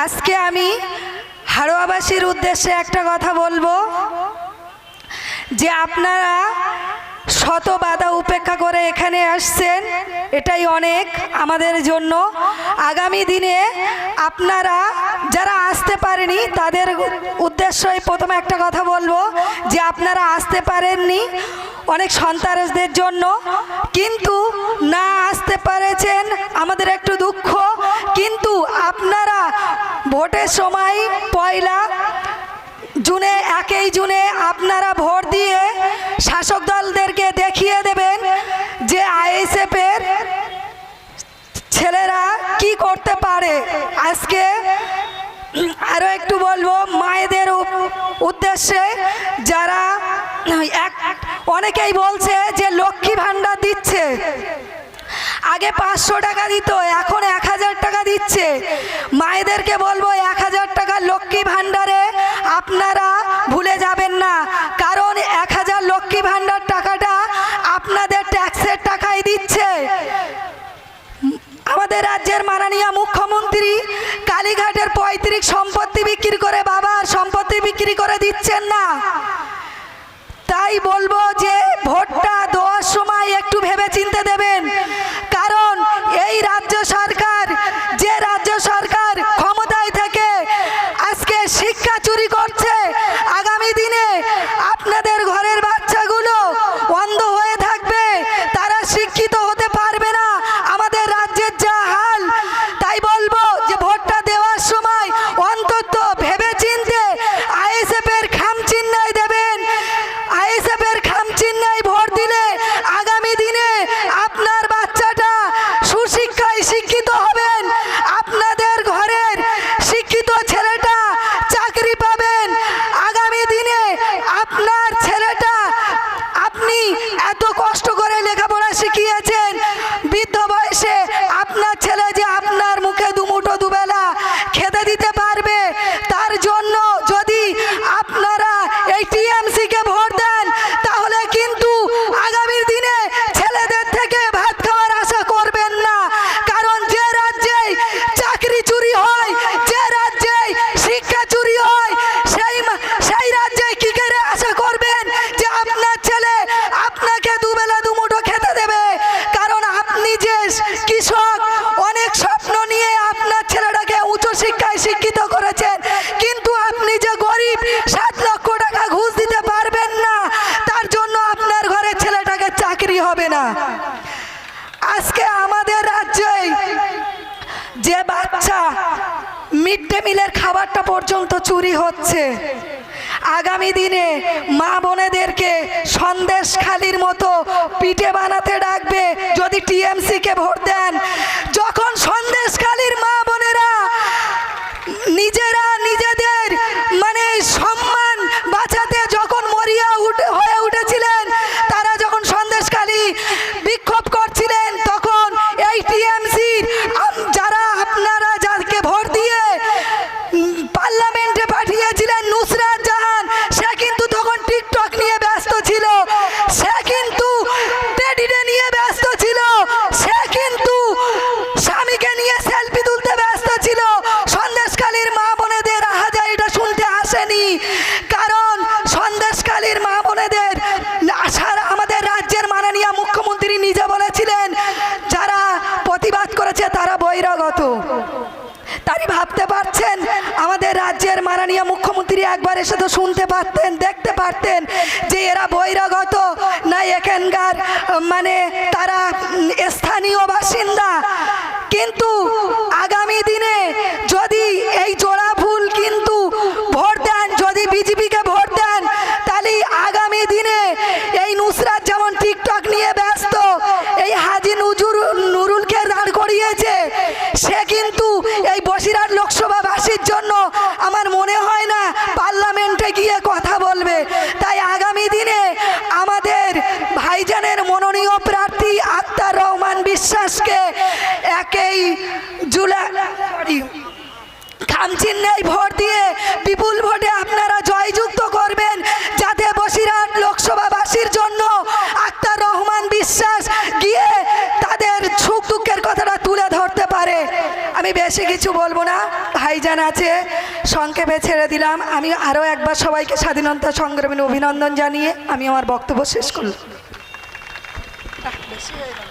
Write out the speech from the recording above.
আজকে আমি হাড়োয়াবাসীর উদ্দেশ্যে একটা কথা বলবো যে আপনারা শত বাধা উপেক্ষা করে এখানে আসছেন, এটাই অনেক আমাদের জন্য। আগামী দিনে আপনারা যারা আসতে পারেনি তাদের উদ্দেশ্যে প্রথমে একটা কথা বলবো যে আপনারা আসতে পারেননি অনেক সন্তানদের জন্য, কিন্তু না আসতে পেরেছেন আমাদের একটু দুঃখ। কিন্তু আপনারা ভোটের সময় পয়লা জুনে 1 জুনে আপনারা ভোট দিয়ে শাসক দলদেরকে দেখিয়ে দেবেন যে আইএসএফের ছেলেরা কি করতে পারে। আজকে আরও একটু বলবো মায়েদের উদ্দেশ্যে, যারা অনেকেই বলছে যে লক্ষ্মী ভাণ্ডার দিচ্ছে, আগে 500 টাকা দিত, এখন 1000 টাকা দিচ্ছে। মায়েদেরকে বলবো 1000 টাকা লক্ষ্মী ভাণ্ডারে আপনারা ভুলে যাবেন না, কারণ 1000 লক্ষ্মী ভাণ্ডার টাকাটা আপনাদের ট্যাক্সের টাকাই দিচ্ছে। আমাদের রাজ্যের মাননীয় মুখ্যমন্ত্রী কালীঘাটের 35 সম্পত্তি বিক্রি করে বাবার সম্পত্তি বিক্রি করে দিচ্ছেন না। তাই বলবো যে ভোটটা দেওয়ার সময় একটু ভেবে চিন্তে দেবেন, কারণ এই রাজ্য সরকার, যে রাজ্য সরকার ক্ষমতায় থেকে আজকে শিক্ষা চুরি করছে, আগামী দিনে আপনাদের ঘরের বাচ্চাগুলো অন্ধ হয়ে থাকবে, তারা শিক্ষিত হতে পারবে না। আমাদের রাজ্যের যা হাল, তাই বলবো যে ভোটটা দেওয়ার সময় অন্তত ভেবে চিনতে আইএসএফের খামচিহ্নায় দেবেন। আইএসএফের খামচিহ্নায় ভোট দিলে আগামী দিনে আপনার বাচ্চাটা সুশিক্ষায় শিক্ষিত হবেন, আপনাদের ঘরের শিক্ষিত ছেলেটা চাকরি পাবেন। আগামী দিনে আপনার ছেলেটা, আপনি এত কষ্ট করে লেখাপড়া শিখিয়েছেন, বৃদ্ধ বয়সে আপনার ছেলে যে আপনার মুখে দুমুঠো দুবেলা খেতে দিতে পারবে, তার জন্য যদি আপনারা এই টিএমসিকে ভোট দেন, তাহলে কিন্তু আগামী দিনে ছেলেদের থেকে ভাত খাওয়ার আশা করবেন না। কারণ যে রাজ্যে চাকরি চুরি হয়, যে রাজ্যে শিক্ষা চুরি হয়, সেই রাজ্যে কি করে আশা করবেন যে আপনার ছেলে আপনাকে দুবেলা দুমুঠো খেতে দেবে? কারণ আপনি যে কৃষক, অনেক স্বপ্ন নিয়ে আপনার ছেলেটাকে উচ্চ শিক্ষায় শিক্ষিত করেছেন, কিন্তু আপনি যে গরিব 7 লক্ষ টাকা ঘুষ দিতে পারবেন না, তার জন্য আপনার ঘরের ছেলেটাকে চাকরি হবে না। আজকে আমাদের রাজ্যে যে বাচ্চা মিড ডে মিলের খাবারটা পর্যন্ত চুরি হচ্ছে, আগামী দিনে মা বোনেদেরকে সন্দেশখালির মতো পিঠে বানাতে ডাকবে যদি টিএমসিকে ভোট দেন। যখন সন্দেশখালির মা বোনেরা নিজেরা নিজেদের মানে সম্মান বাঁচাতে যখন মরিয়া হয়ে উঠেছিলেন, তারা যখন সন্দেশখালি বিক্ষোভ করছিলেন, তখন এই টিএমসির যারা আপনারা যাকে ভোট দিয়ে পার্লামেন্টে পাঠিয়েছিলেন, নুসরাত জাহান, সে কিন্তু তখন টিকটক নিয়ে ব্যস্ত ছিল, সে কিন্তু টেডিডে নিয়ে ব্যস্ত ছিল, সে কিন্তু স্বামীকে নিয়ে সেলফি তুলতে ব্যস্ত ছিল। সন্দেশখালীর মা বোনেদের আহাজা এটা শুনতে আসেনি, কারণ সন্দেশখালীর মা বোনেদের আশার আমাদের রাজ্যের মাননীয় মুখ্যমন্ত্রী নিজে বলেছিলেন যারা প্রতিবাদ করেছে তারা বহিরাগত। তাই ভাবতে পারছেন আমাদের রাজ্যের মাননীয় মুখ্যমন্ত্রী একবার এসে তো শুনতে পারতেন, দেখতে পারতেন যে এরা বহিরাগত না এখানকার মানে তারা স্থানীয় বাসিন্দা। কিন্তু আগামী দিনে যদি এই জোড়া ফুল কিন্তু ভোট দেন, যদি বিজেপিকে ভোট দেন, তাহলে আগামী দিনে এই নুসরাত যেমন টিকটক নিয়ে ব্যস্ত, এই হাজি নুরুলকে দাঁড় করিয়েছে, সে কিন্তু এই বসিরহাট লোকসভাবাসীর জন্য আমার মনে হয় না পার্লামেন্টে গিয়ে কথা বলবে। তাই আগামী দিনে আমাদের ভাইজানের মনোনীয় প্রার্থী আক্তার রহমান বিশ্বাসকে 1 জুলাই খামচিহ্নায় ভোট দিয়ে বিপুল ভোটে আপনারা জয়যুক্ত করবেন, যাতে বসিরহাট লোকসভাবাসীর জন্য আক্তার রহমান বিশ্বাস গিয়ে তাদের সুখ দুঃখের কথাটা তুলে ধরতে পারে। আমি বেশি কিছু বলবো না, ভাইজান আছে, সংক্ষেপে ছেড়ে দিলাম। আমি আরও একবার সবাইকে স্বাধীনতা সংগ্রামীর অভিনন্দন জানিয়ে আমি আমার বক্তব্য শেষ করলাম। বেশি হয়ে গেল।